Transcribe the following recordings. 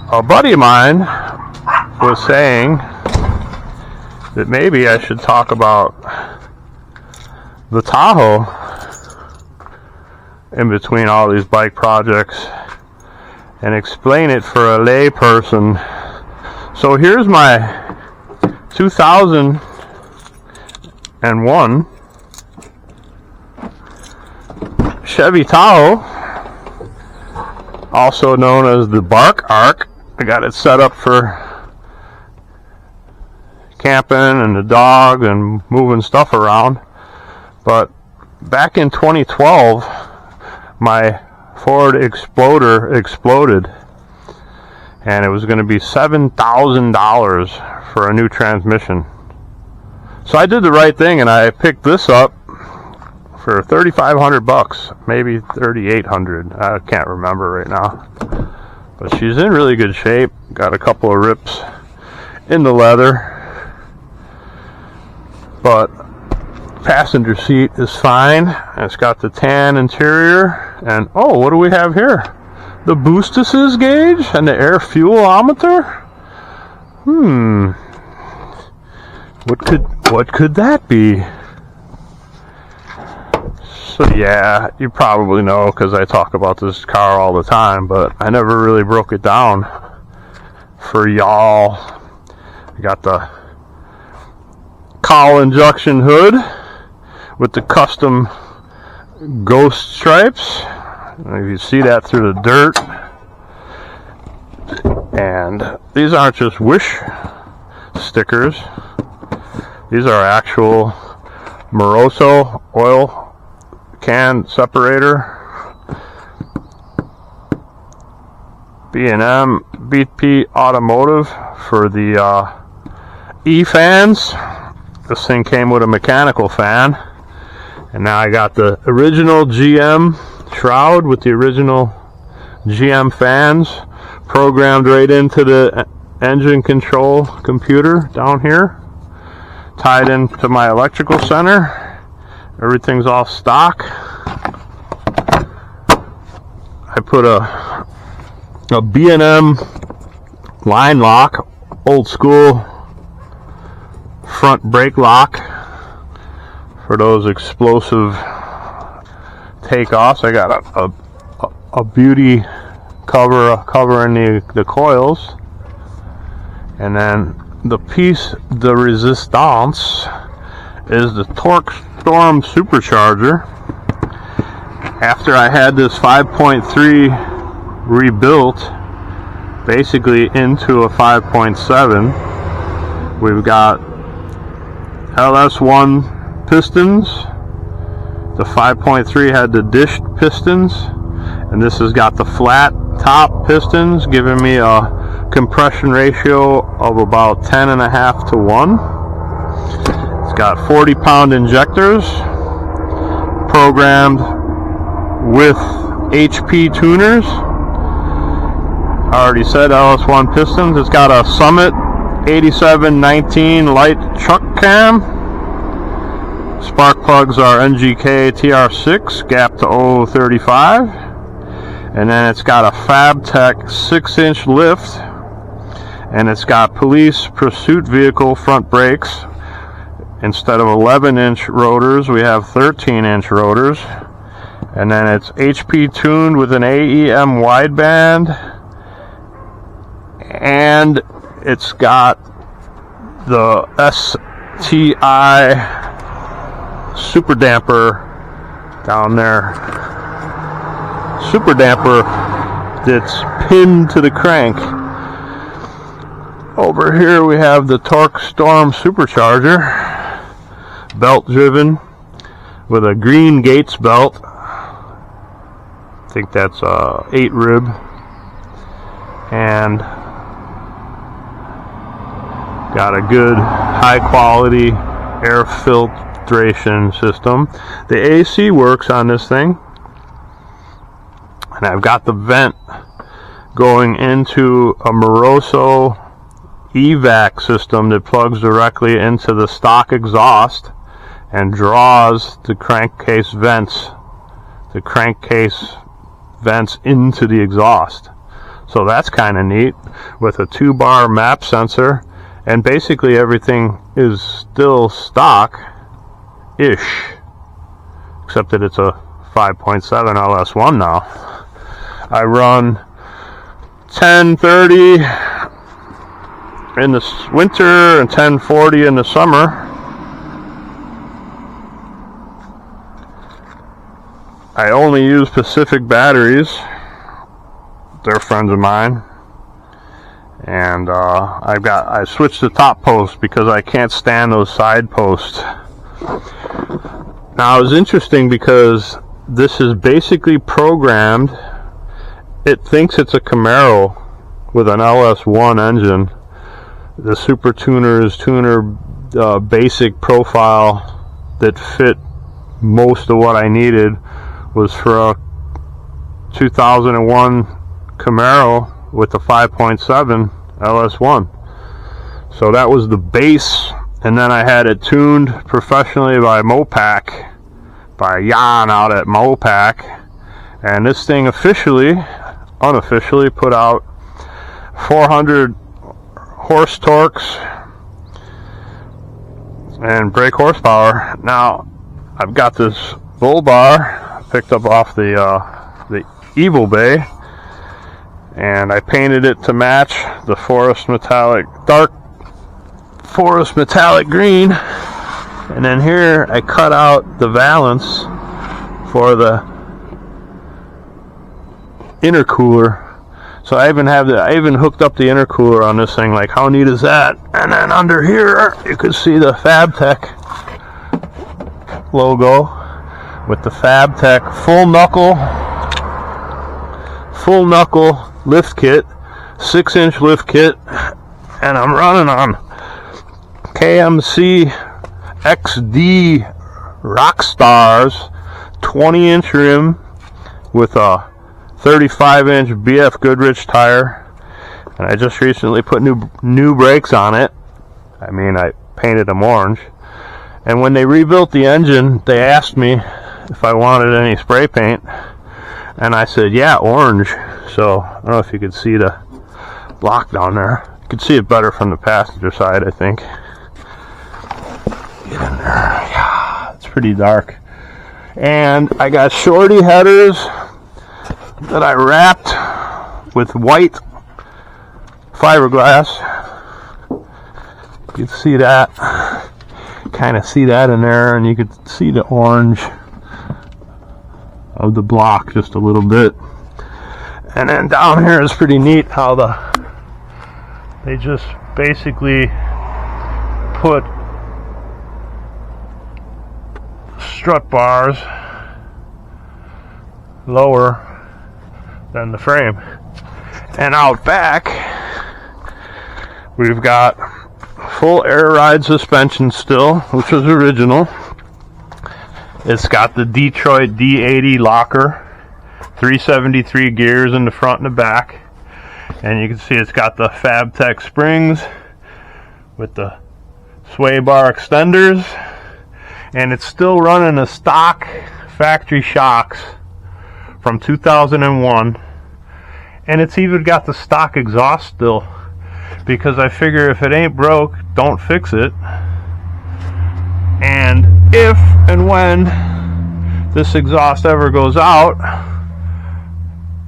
a buddy of mine was saying that maybe I should talk about the Tahoe in between all these bike projects and explain it for a lay person. So here's my 2001 Chevy Tahoe, also known as the Bark Arc. I got it set up for camping and the dog and moving stuff around. But back in 2012, my Ford Exploder exploded, and it was going to be $7,000 for a new transmission. So I did the right thing, and I picked this up for $3,500, maybe $3,800. I can't remember right now. But she's in really good shape. Got a couple of rips in the leather, but passenger seat is fine. It's got the tan interior, and oh, what do we have here? The boostasis gauge and the air fuelometer. What could that be? So yeah, you probably know because I talk about this car all the time, but I never really broke it down for y'all. I got the cowl injection hood with the custom ghost stripes. You can see that through the dirt. And these aren't just wish stickers. These are actual Moroso oil can separator. B&M BP Automotive for the E-fans. This thing came with a mechanical fan. And now I got the original GM shroud with the original GM fans programmed right into the engine control computer down here, tied into my electrical center. Everything's all stock. I put a B&M line lock, old school front brake lock for those explosive takeoffs. I got a beauty cover covering the coils, and then the piece de resistance is the Torque Storm supercharger. After I had this 5.3 rebuilt basically into a 5.7, we've got LS1 pistons. The 5.3 had the dished pistons, and this has got the flat top pistons, giving me a compression ratio of about 10.5 to 1. It's got 40-pound injectors programmed with HP tuners. I already said LS1 pistons. It's got a Summit 8719 light truck cam. Spark plugs are NGK TR6 gap to 035. And then it's got a FabTech 6-inch lift. And it's got police pursuit vehicle front brakes. Instead of 11-inch rotors, we have 13-inch rotors. And then it's HP tuned with an AEM wideband. And it's got the STI super damper down there. Super damper that's pinned to the crank. Over here we have the Torque Storm supercharger, belt driven with a green Gates belt. I think that's a 8 rib, and got a good high quality air filtration system. The AC works on this thing, and I've got the vent going into a Moroso evac system that plugs directly into the stock exhaust and draws the crankcase vents into the exhaust. So that's kind of neat, with a 2-bar map sensor, and basically everything is still stock-ish, except that it's a 5.7 LS1 now. I run 1030 in the winter and 1040 in the summer. I only use Pacific batteries. They're friends of mine. And I switched to top post because I can't stand those side posts. Now, it was interesting because this is basically programmed. It thinks it's a Camaro with an LS1 engine. The Super Tuner basic profile that fit most of what I needed was for a 2001 Camaro with a 5.7 LS1. So that was the base, and then I had it tuned professionally by Mopac, by Jan out at Mopac, and this thing unofficially put out 400 horse torques and brake horsepower. Now I've got this bull bar picked up off the Evil Bay, and I painted it to match the dark forest metallic green. And then here I cut out the valance for the intercooler. So I even hooked up the intercooler on this thing. Like, how neat is that? And then under here you can see the FabTech logo with the FabTech full knuckle lift kit, 6-inch lift kit, and I'm running on KMC XD Rockstars 20-inch rim with a 35-inch BF Goodrich tire, and I just recently put new brakes on it. I mean, I painted them orange. And when they rebuilt the engine, they asked me if I wanted any spray paint, and I said, yeah, orange. So I don't know if you could see the block down there. You can see it better from the passenger side, I think. Get in there. Yeah, it's pretty dark. And I got shorty headers that I wrapped with white fiberglass. You can see that. Kind of see that in there, and you could see the orange of the block just a little bit. And then down here is pretty neat how they just basically put strut bars lower than the frame. And out back we've got full air ride suspension still, which was original. It's got the Detroit D80 locker, 373 gears in the front and the back, and you can see it's got the FabTech springs with the sway bar extenders, and it's still running the stock factory shocks from 2001, and it's even got the stock exhaust still, because I figure if it ain't broke, don't fix it. And if and when this exhaust ever goes out,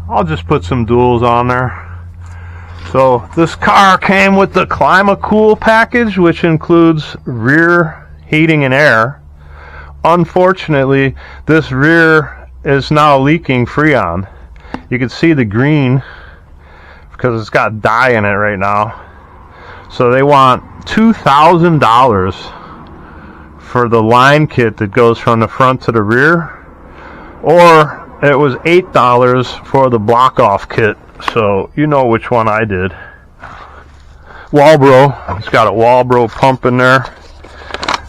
I'll just put some duals on there. So this car came with the ClimaCool package, which includes rear heating and air. Unfortunately, this rear is now leaking Freon. You can see the green because it's got dye in it right now. So they want $2,000 for the line kit that goes from the front to the rear, or it was $8 for the block off kit. So you know which one I did. Walbro, it's got a Walbro pump in there,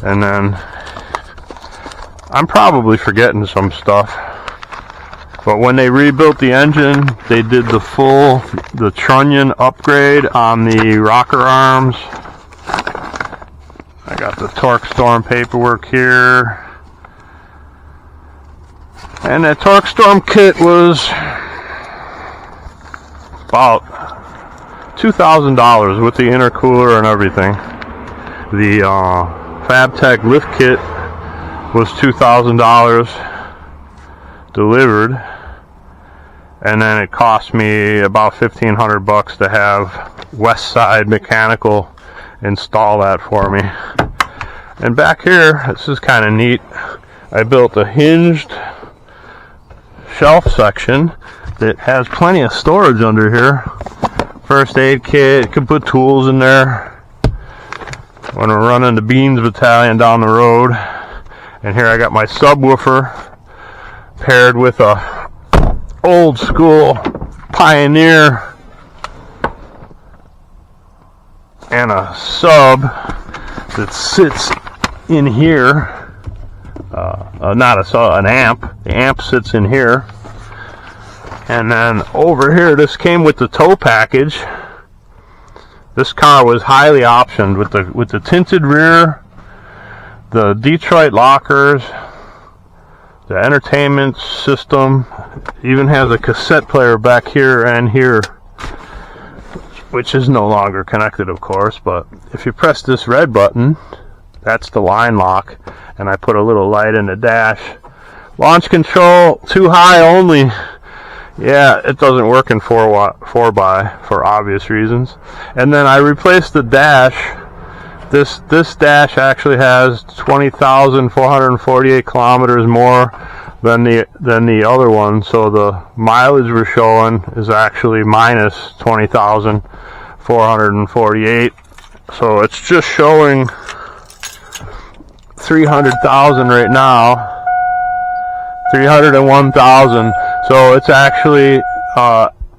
and then I'm probably forgetting some stuff, but when they rebuilt the engine, they did the trunnion upgrade on the rocker arms. I got the Torque Storm paperwork here, and that Torque Storm kit was about $2,000 with the intercooler and everything. The FabTech lift kit was $2,000 delivered, and then it cost me about $1,500 to have Westside Mechanical install that for me. And back here, this is kind of neat. I built a hinged shelf section that has plenty of storage under here. First aid kit, you can put tools in there when we're running the Beans Battalion down the road. And here I got my subwoofer paired with a old school Pioneer and a sub that sits in here. Not a sub, an amp. The amp sits in here. And then over here, this came with the tow package. This car was highly optioned with the tinted rear, the Detroit lockers, the entertainment system. Even has a cassette player back here and here, which is no longer connected, of course. But if you press this red button, that's the line lock, and I put a little light in the dash. Launch control, too high only. Yeah, it doesn't work in 4x for obvious reasons. And then I replaced the dash. This dash actually has 20,448 kilometers more than the other one, so the mileage we're showing is actually minus 20,448. So it's just showing 300,000 right now, 301,000. So it's actually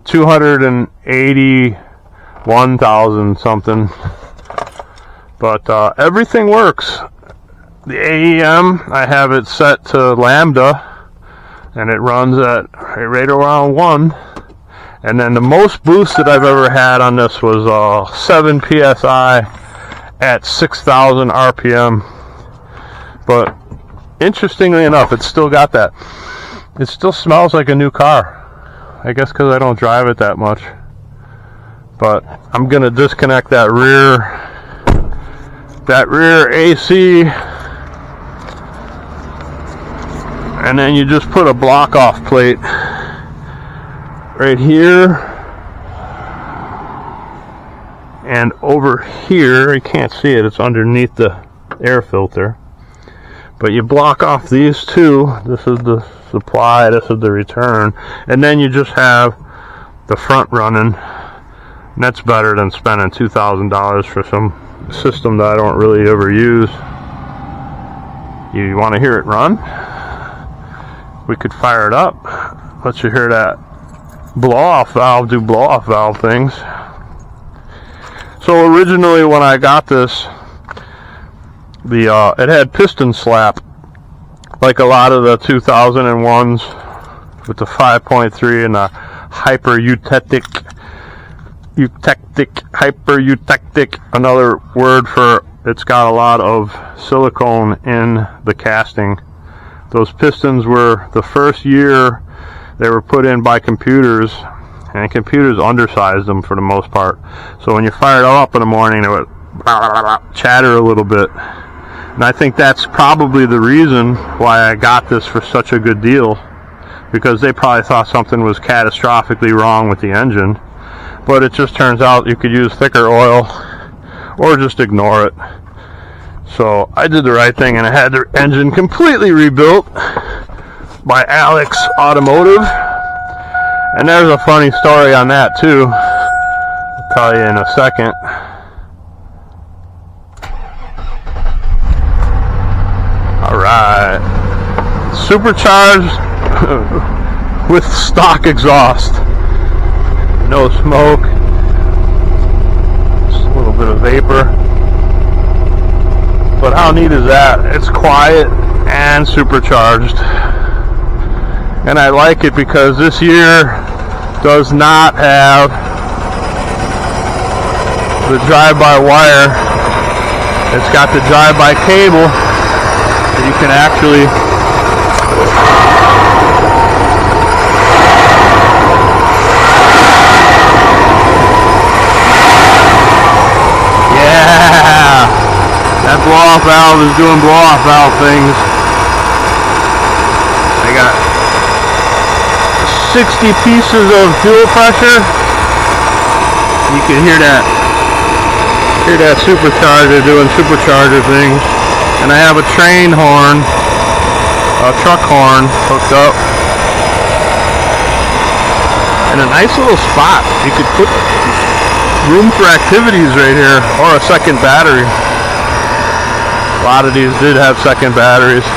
281,000 something. But everything works. The AEM, I have it set to lambda, and it runs at right around 1. And then the most boost that I've ever had on this was 7 psi at 6,000 RPM. But interestingly enough, it's still got that. It still smells like a new car. I guess because I don't drive it that much. But I'm going to disconnect that rear AC, and then you just put a block off plate right here and over here. You can't see it, it's underneath the air filter, but you block off these two. This is the supply, this is the return, and then you just have the front running. And that's better than spending $2,000 for some system that I don't really ever use. You want to hear it run? We could fire it up. Let you hear that blow-off valve do blow-off valve things. So originally when I got this, it had piston slap, like a lot of the 2001s with the 5.3 and the hyper eutectic, another word for it's got a lot of silicone in the casting. Those pistons were, the first year they were put in by computers, and computers undersized them for the most part. So when you fired them up in the morning, it would chatter a little bit. And I think that's probably the reason why I got this for such a good deal, because they probably thought something was catastrophically wrong with the engine. But it just turns out you could use thicker oil or just ignore it. So I did the right thing, and I had the engine completely rebuilt by Alex Automotive. And there's a funny story on that too. I'll tell you in a second. Alright. Supercharged with stock exhaust. No smoke, just a little bit of vapor. But how neat is that? It's quiet and supercharged. And I like it because this year does not have the drive-by-wire. It's got the drive-by cable that you can actually blow-off valve is doing blow-off valve things. I got 60 pieces of fuel pressure. You can hear that supercharger doing supercharger things. And I have a train horn, a truck horn hooked up. And a nice little spot. You could put room for activities right here, or a second battery. A lot of these did have second batteries.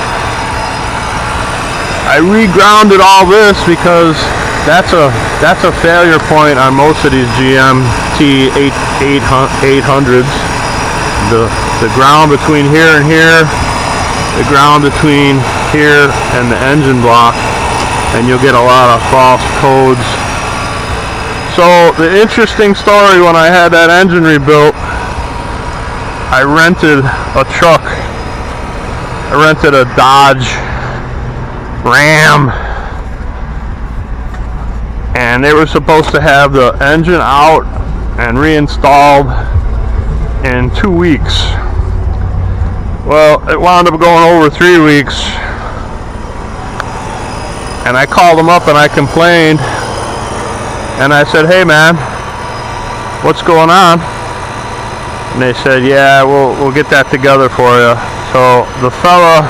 I regrounded all this because that's a failure point on most of these GMT 800s. The ground between here and here, the ground between here and the engine block, and you'll get a lot of false codes. So the interesting story, when I had that engine rebuilt, I rented a truck. I rented a Dodge Ram, and they were supposed to have the engine out and reinstalled in 2 weeks. Well, it wound up going over 3 weeks, and I called them up and I complained, and I said, hey man, what's going on? And they said, yeah, we'll get that together for you. So the fella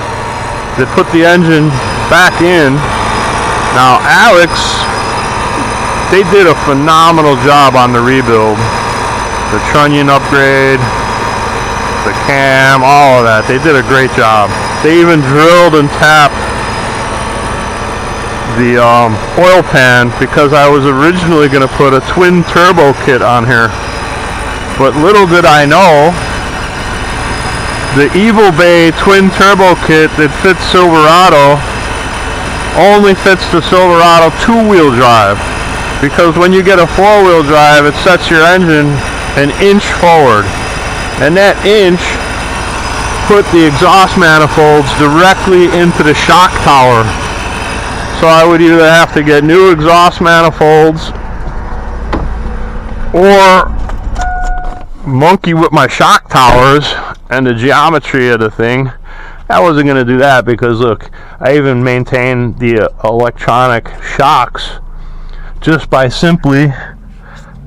that put the engine back in, now Alex, they did a phenomenal job on the rebuild. The trunnion upgrade, the cam, all of that. They did a great job. They even drilled and tapped the oil pan, because I was originally going to put a twin turbo kit on here. But little did I know, the Evil Bay twin turbo kit that fits Silverado only fits the Silverado 2-wheel drive, because when you get a 4-wheel drive, it sets your engine an inch forward, and that inch put the exhaust manifolds directly into the shock tower. So I would either have to get new exhaust manifolds or monkey with my shock towers and the geometry of the thing. I wasn't going to do that, because look, I even maintain the electronic shocks just by simply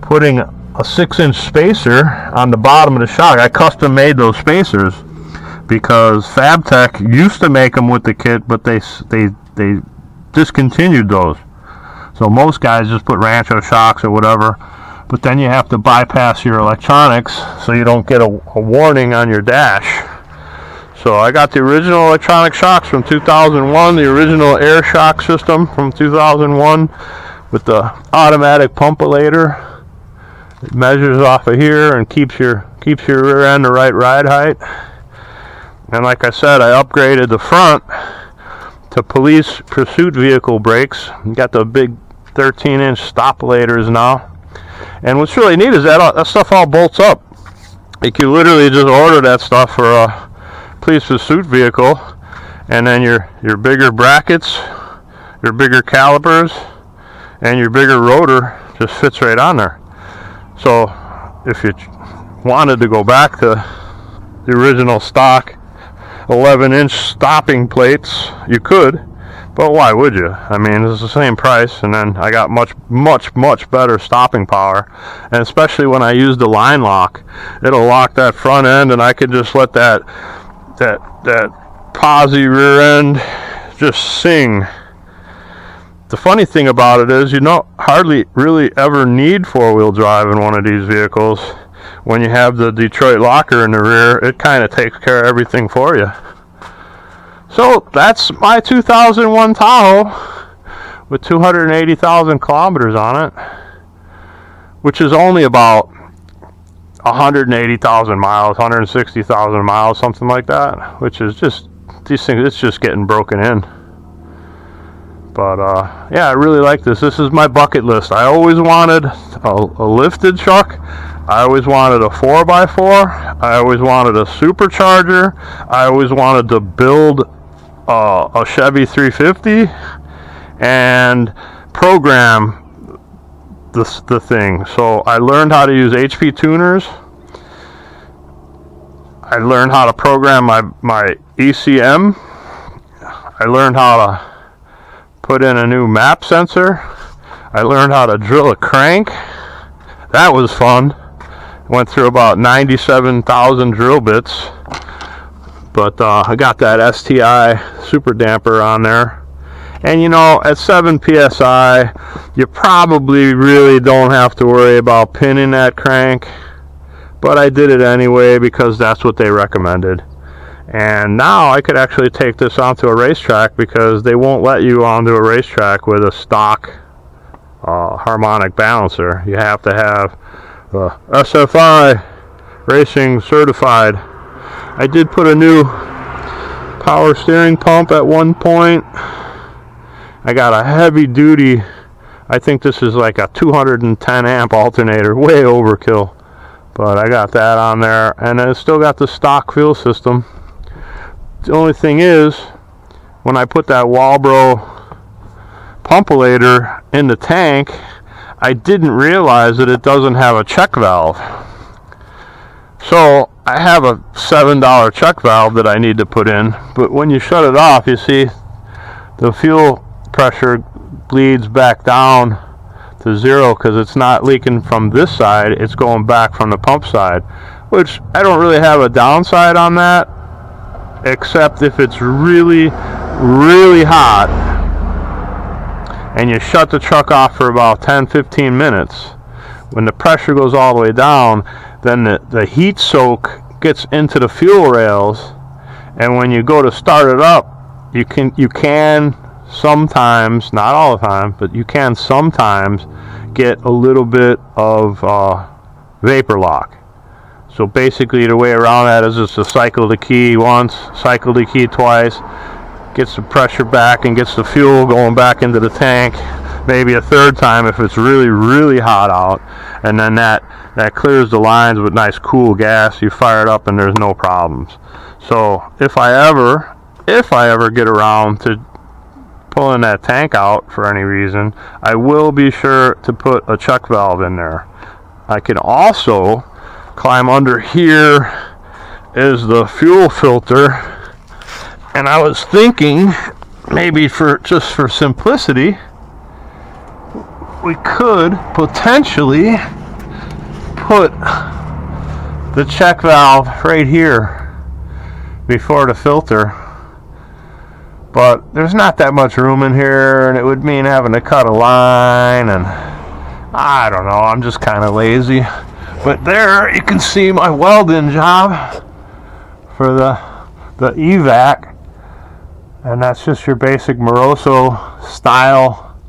putting a 6-inch spacer on the bottom of the shock. I custom made those spacers because FabTech used to make them with the kit, but they discontinued those. So most guys just put Rancho shocks or whatever, but then you have to bypass your electronics so you don't get a warning on your dash. So I got the original electronic shocks from 2001, the original air shock system from 2001 with the automatic pumpulator. It measures off of here and keeps your rear end the right ride height. And like I said, I upgraded the front to police pursuit vehicle brakes. You got the big 13-inch stopolators now. And what's really neat is that stuff all bolts up. You can literally just order that stuff for a police pursuit vehicle, and then your bigger brackets, your bigger calipers, and your bigger rotor just fits right on there. So if you wanted to go back to the original stock 11-inch stopping plates, you could, but why would you? I mean, it's the same price, and then I got much better stopping power, and especially when I use the line lock, it'll lock that front end, and I could just let that posi rear end just sing. The funny thing about it is, you don't hardly really ever need 4-wheel drive in one of these vehicles. When you have the Detroit locker in the rear, it kind of takes care of everything for you. So that's my 2001 Tahoe with 280,000 kilometers on it, which is only about 180,000 miles, 160,000 miles, something like that, which is just, these things, it's just getting broken in. But yeah, I really like this. This is my bucket list. I always wanted a lifted truck. I always wanted a 4x4. I always wanted a supercharger. I always wanted to build a Chevy 350 and program the thing. So I learned how to use HP tuners. I learned how to program my ECM. I learned how to put in a new map sensor. I learned how to drill a crank. That was fun. Went through about 97,000 drill bits. But I got that STI super damper on there. And you know, at 7 psi, you probably really don't have to worry about pinning that crank. But I did it anyway because that's what they recommended. And now I could actually take this onto a racetrack because they won't let you onto a racetrack with a stock harmonic balancer. You have to have the SFI Racing certified. I did put a new power steering pump at one point. I got a heavy duty, I think this is like a 210 amp alternator, way overkill. But I got that on there, and then it's still got the stock fuel system. The only thing is, when I put that Walbro pumpulator in the tank, I didn't realize that it doesn't have a check valve. So I have a $7 check valve that I need to put in, but when you shut it off, you see the fuel pressure bleeds back down to zero because it's not leaking from this side, it's going back from the pump side, which I don't really have a downside on that, except if it's really hot and you shut the truck off for about 10-15 minutes. When the pressure goes all the way down, then the heat soak gets into the fuel rails, and when you go to start it up, you can sometimes, not all the time, but you can sometimes get a little bit of vapor lock. So basically the way around that is just to cycle the key once, cycle the key twice, gets the pressure back and gets the fuel going back into the tank, maybe a third time if it's really hot out, and then that clears the lines with nice cool gas. You fire it up and there's no problems. So if I ever get around to pulling that tank out for any reason, I will be sure to put a check valve in there. I can also climb under here is the fuel filter, and I was thinking maybe for simplicity we could potentially put the check valve right here before the filter, but there's not that much room in here, and it would mean having to cut a line, and I don't know, I'm just kind of lazy. But there you can see my welding job for the evac, and that's just your basic Moroso style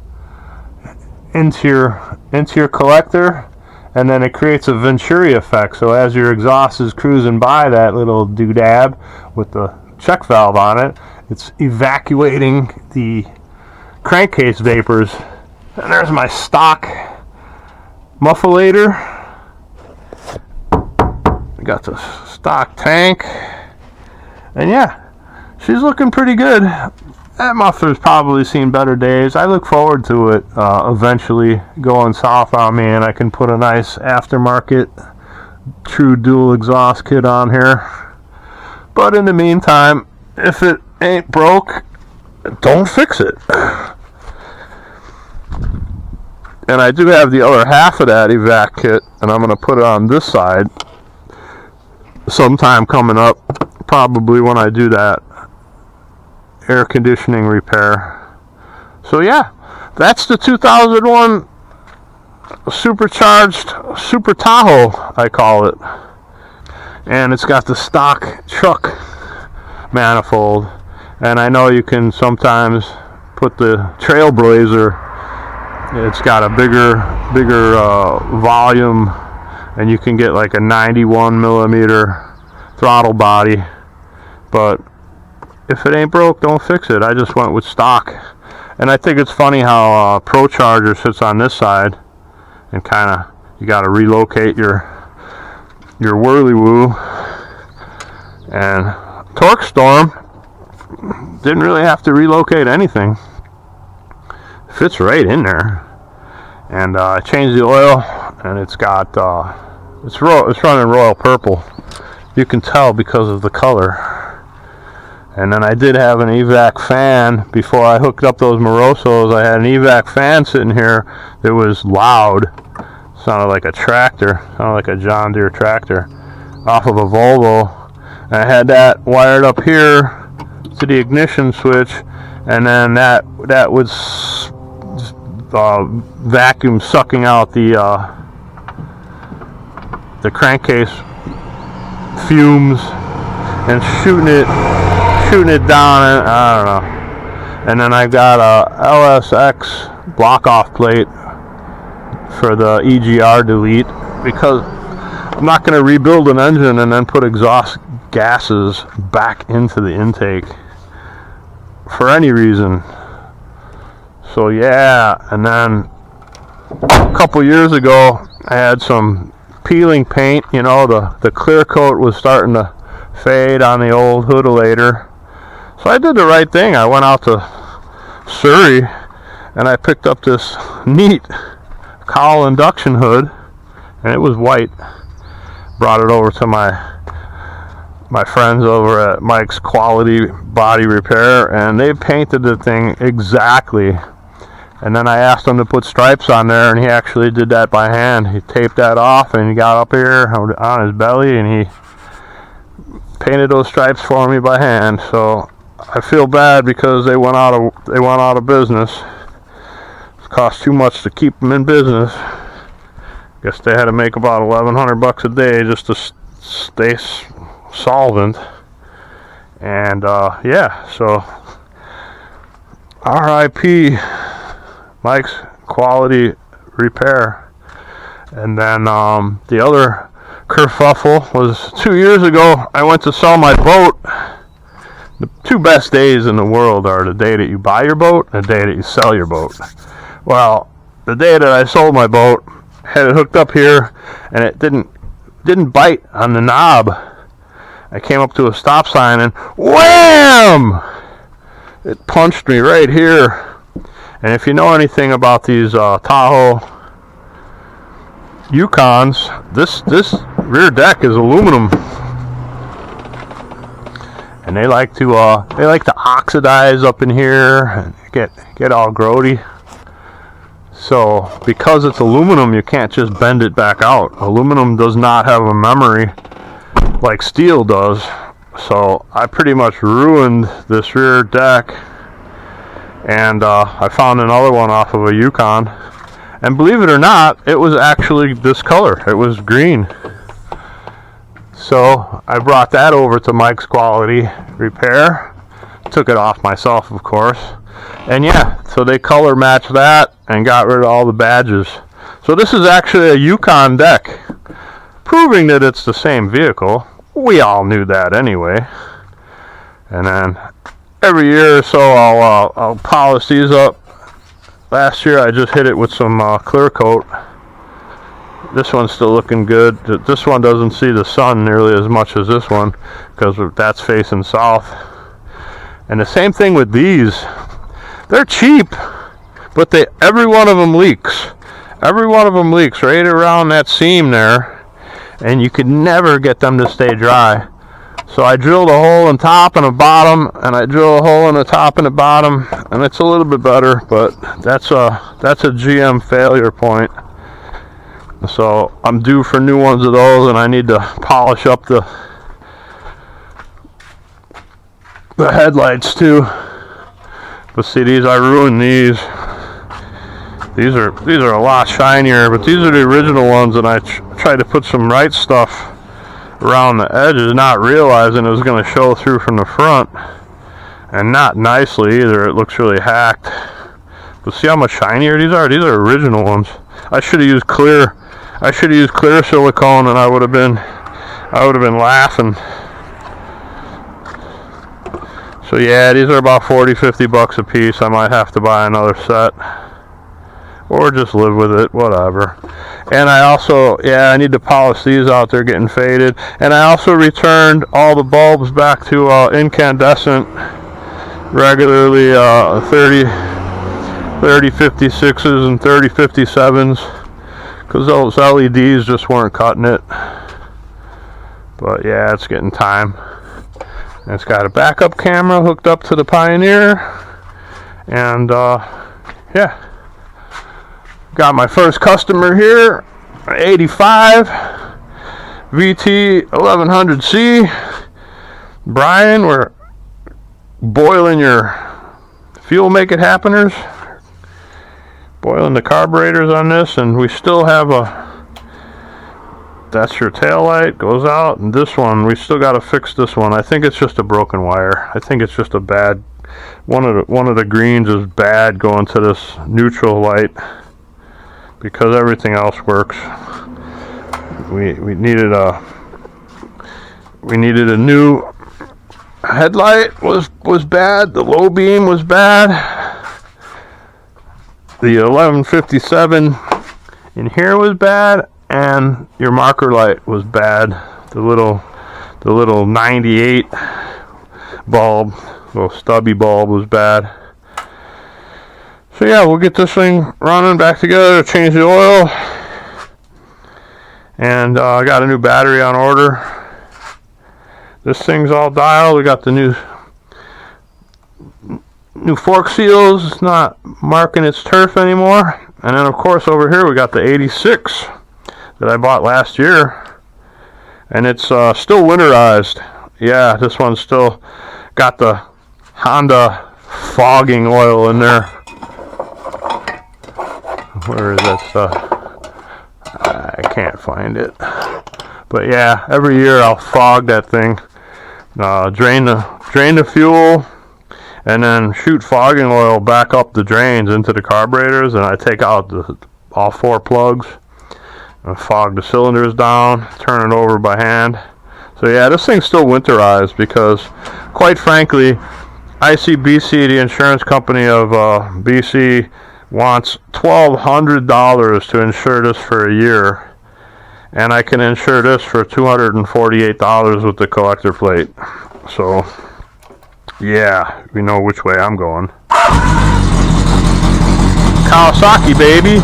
into your collector, and then it creates a Venturi effect. So as your exhaust is cruising by that little doodad with the check valve on it, it's evacuating the crankcase vapors. And there's my stock mufflator. I got the stock tank, and yeah, she's looking pretty good. That muffler's probably seen better days. I look forward to it eventually going south on me, and I can put a nice aftermarket true dual exhaust kit on here. But in the meantime, if it ain't broke, don't fix it. And I do have the other half of that evac kit, and I'm going to put it on this side sometime coming up, probably when I do that air conditioning repair. So yeah, that's the 2001 supercharged Super Tahoe, I call it. And it's got the stock truck manifold, and I know you can sometimes put the Trailblazer, it's got a bigger volume, and you can get like a 91 millimeter throttle body. But if it ain't broke, don't fix it. I just went with stock. And I think it's funny how Pro Charger sits on this side, and kind of you got to relocate your whirly-woo. And Torque Storm didn't really have to relocate anything. Fits right in there. And I changed the oil, and it's got it's running royal purple. You can tell because of the color. And then I did have an evac fan before I hooked up those Morosos. I had an evac fan sitting here that was loud. Sounded like a tractor, sounded like a John Deere tractor off of a Volvo. And I had that wired up here to the ignition switch, and then that was vacuum sucking out the crankcase fumes and shooting it down, and I don't know. And then I got a LSX block off plate for the EGR delete, because I'm not going to rebuild an engine and then put exhaust gases back into the intake for any reason. So yeah, and then a couple years ago I had some peeling paint, you know, the clear coat was starting to fade on the old hoodulator. So I did the right thing. I went out to Surrey and I picked up this neat cowl induction hood, and it was white. Brought it over to my friends over at Mike's Quality Body Repair, and they painted the thing exactly. And then I asked him to put stripes on there, and he actually did that by hand. He taped that off, and he got up here on his belly, and he painted those stripes for me by hand. So I feel bad because they went out of business. It cost too much to keep them in business. Guess they had to make about $1,100 a day just to stay solvent. And yeah, so RIP Mike's Quality Repair. And then the other kerfuffle was 2 years ago. I went to sell my boat. The two best days in the world are the day that you buy your boat and the day that you sell your boat. Well, the day that I sold my boat, had it hooked up here, and it didn't bite on the knob. I came up to a stop sign and wham! It punched me right here. And if you know anything about these Tahoe Yukons, this rear deck is aluminum, and they like to oxidize up in here and get all grody. So because it's aluminum, you can't just bend it back out. Aluminum does not have a memory like steel does. So I pretty much ruined this rear deck, and I found another one off of a Yukon, and believe it or not, it was actually this color. It was green. So I brought that over to Mike's Quality Repair, took it off myself, of course, and yeah, so they color matched that and got rid of all the badges. So this is actually a Yukon deck, proving that it's the same vehicle. We all knew that anyway. And then every year or so I'll polish these up. Last year I just hit it with some clear coat. This one's still looking good. This one doesn't see the sun nearly as much as this one because that's facing south. And the same thing with these. They're cheap, but every one of them leaks. Every one of them leaks right around that seam there, and you could never get them to stay dry. So I drilled a hole in top and a bottom, and I drill a hole in the top and the bottom, and it's a little bit better, but that's a GM failure point. So I'm due for new ones of those, and I need to polish up the headlights too. But see, I ruined these. These are a lot shinier, but these are the original ones, and I tried to put some right stuff around the edges, not realizing it was going to show through from the front, and not nicely either. It looks really hacked. But see how much shinier these are? These are original ones. I should have used clear silicone, and I would have been laughing. So yeah, these are about $40-50 a piece. I might have to buy another set, or just live with it, whatever. And I also, I need to polish these out. They're getting faded. And I also returned all the bulbs back to incandescent regularly, 3056s and 3057s, because those LEDs just weren't cutting it. But yeah, it's getting time. And it's got a backup camera hooked up to the Pioneer. And yeah, got my first customer here, 85 VT 1100C. Brian, we're boiling your fuel make it happeners, boiling the carburetors on this, and we still have that's your tail light goes out, and this one we still got to fix this one. I think it's just a broken wire. I think it's just a bad one of the greens is bad going to this neutral light, because everything else works. We needed a new headlight was bad. The low beam was bad. The 1157 in here was bad, and your marker light was bad. The little 98 bulb, little stubby bulb, was bad. So yeah, we'll get this thing running back together, change the oil, and I got a new battery on order. This thing's all dialed. We got the new fork seals. It's not marking its turf anymore. And then of course over here we got the 86 that I bought last year, and it's still winterized. Yeah, this one's still got the Honda fogging oil in there. Where is that stuff? I can't find it. But yeah, every year I'll fog that thing, drain the fuel, and then shoot fogging oil back up the drains into the carburetors, and I take out all 4 plugs and fog the cylinders down, turn it over by hand. So yeah, this thing's still winterized because, quite frankly, ICBC, the insurance company of BC, wants $1,200 to insure this for a year, and I can insure this for $248 with the collector plate. So yeah, we know which way I'm going. Kawasaki, baby.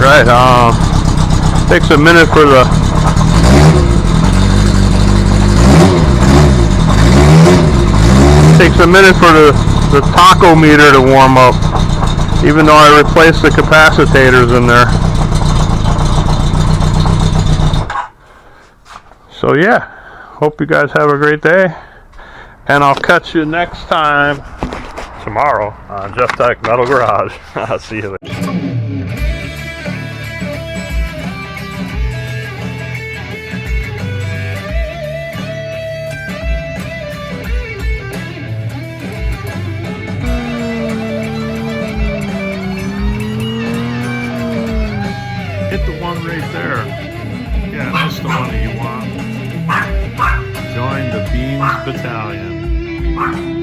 Right, takes a minute for the tachometer to warm up, even though I replaced the capacitors in there. So yeah, hope you guys have a great day, and I'll catch you next time tomorrow on Jeff Tech Metal Garage. I'll see you later. Hit the one right there. Yeah, that's the one that you want. Join the Beams Battalion.